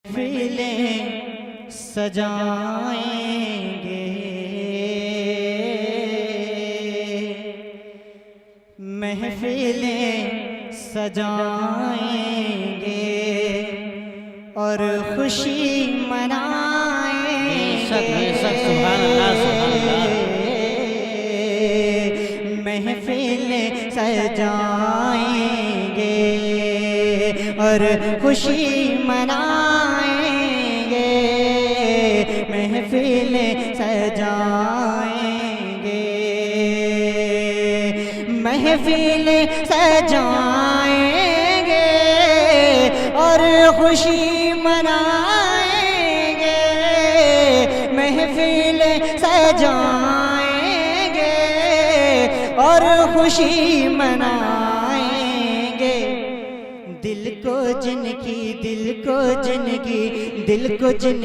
محفلیں سجائیں گے، محفلیں سجائیں گے اور خوشی منائیں گے، سبحان اللہ سبحان اللہ۔ محفلیں سجائیں گے اور خوشی منائیں گے، محفلیں سجائیں گے، محفلیں سجائیں گے اور خوشی منائیں گے، محفلیں سجائیں گے اور خوشی منائیں گے، دل کو جن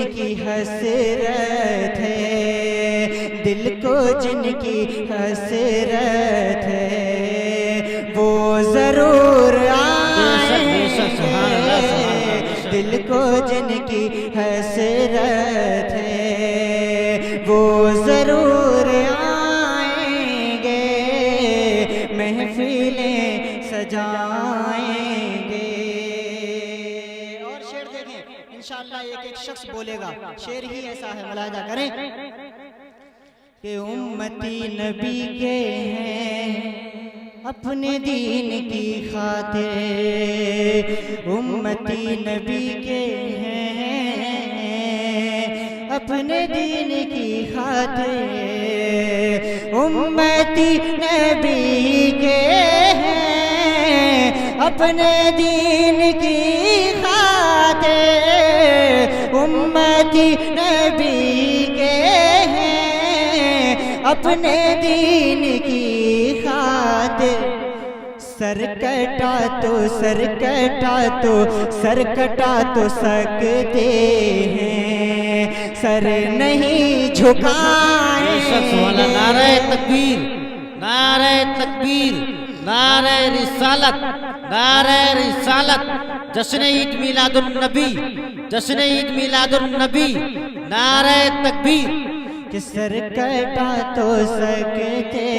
کی حسرت ہے، دل کو جن کی حسرت ہے وہ ضرور آئیں گے، دل کو جن کی حسرت ہے وہ ضرور آئیں گے، محفلیں سجائیں گے۔ اور شعر دیکھیں انشاءاللہ ایک شخص بولے گا، شعر ہی ایسا ہے، ملاحظہ کریں کہ امتی نبی کے ہیں اپنے دین کی خاطر، امتی نبی کے ہیں اپنے دین کی خاطر، امتی نبی کے ہیں اپنے دین کی خاطر، امتی نبی کے ہیں اپنے دین کی خاطر، سر کٹا تو سکتے ہیں، سر نہیں جھکائیں گے، نعرہ تکبیر، نعرہ تکبیر، نعرہ رسالت، نعرہ رسالت، جشن عید میلاد النبی، جشن عید میلاد النبی، نعرہ تکبیر، کہ سر کٹا تو سکتے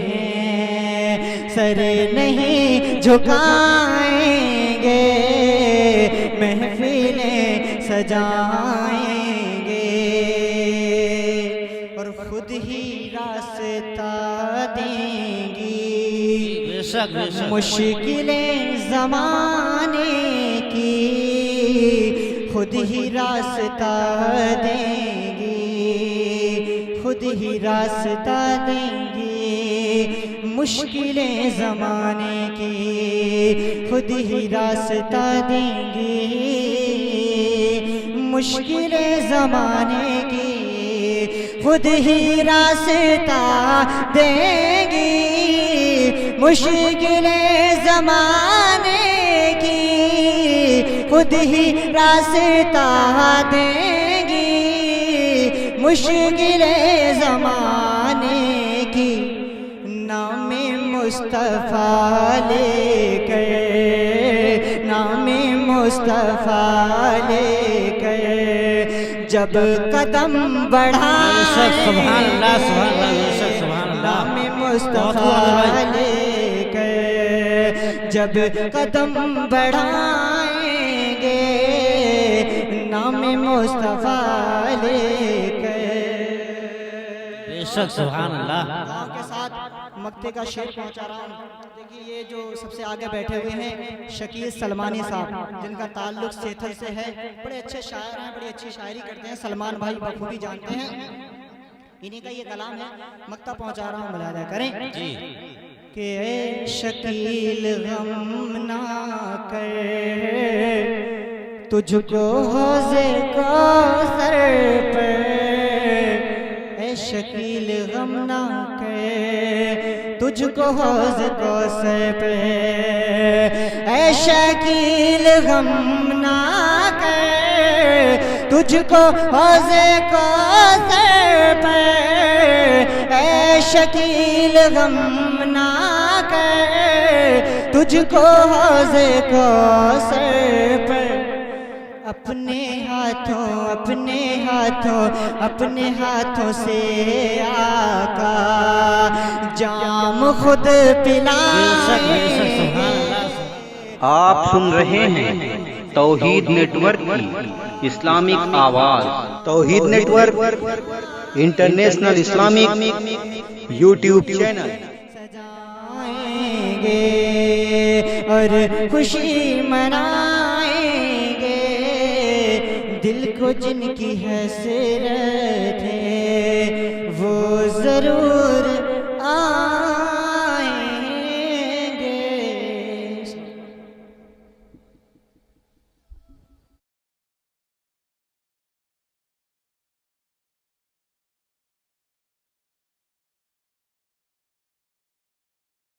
ہیں، سر نہیں جھکائیں گے، محفلیں سجائیں گے اور خود ہی راستہ دیں گی مشکلیں زمانے کی، خود ہی راستہ دیں گی، خود ہی راستہ دیں گی مشکلیں زمانے کی، خود ہی راستہ دیں گی مشکلیں زمانے کی، خود ہی راستہ دیں گی مشکلیں زمانے کی، خود ہی راستہ دیں گی مشکلیں زمانے کی، نام مصطفیٰ لے کر، نام مصطفیٰ لے کر جب قدم بڑھائیں، سبحان اللہ سبحان اللہ سبحان اللہ، نام مصطفیٰ لے کر جب قدم بڑھائیں گے، نام مصطفیٰ لے کر۔ سبحان اللہ۔ دعاؤں کے ساتھ مکتے کا شعر پہنچا رہا ہوں۔ دیکھیے یہ جو سب سے آگے بیٹھے ہوئے ہیں شکیل سلمانی صاحب، جن کا تعلق سیتھل سے ہے، بڑے اچھے شاعر ہیں، بڑی اچھی شاعری کرتے ہیں، سلمان بھائی بخوبی جانتے ہیں، انہیں کا یہ کلام ہے، مکتہ پہنچا رہا ہوں، ملاحظہ کریں کہ اے شکیل غم نہ کر، تجھ کو حوض کوثر پر، اے شکیل غم نہ کر، تجھ کو حوض کوثر پہ، اے شکیل غم نہ کر، تجھ کو حوض کوثر پہ، اے شکیل غم نہ کر، تجھ کو حوض کوثر پر اپنے ہاتھوں سے آقا جام خود پلائیں. آپ سن رہے ہیں توحید نیٹ ورک کی اسلامک آواز. Tauheed network international Islamic YouTube channel. سجائیں گے اور خوشی منائیں گے، دل کو جن کی حسرت ہے وہ ضرور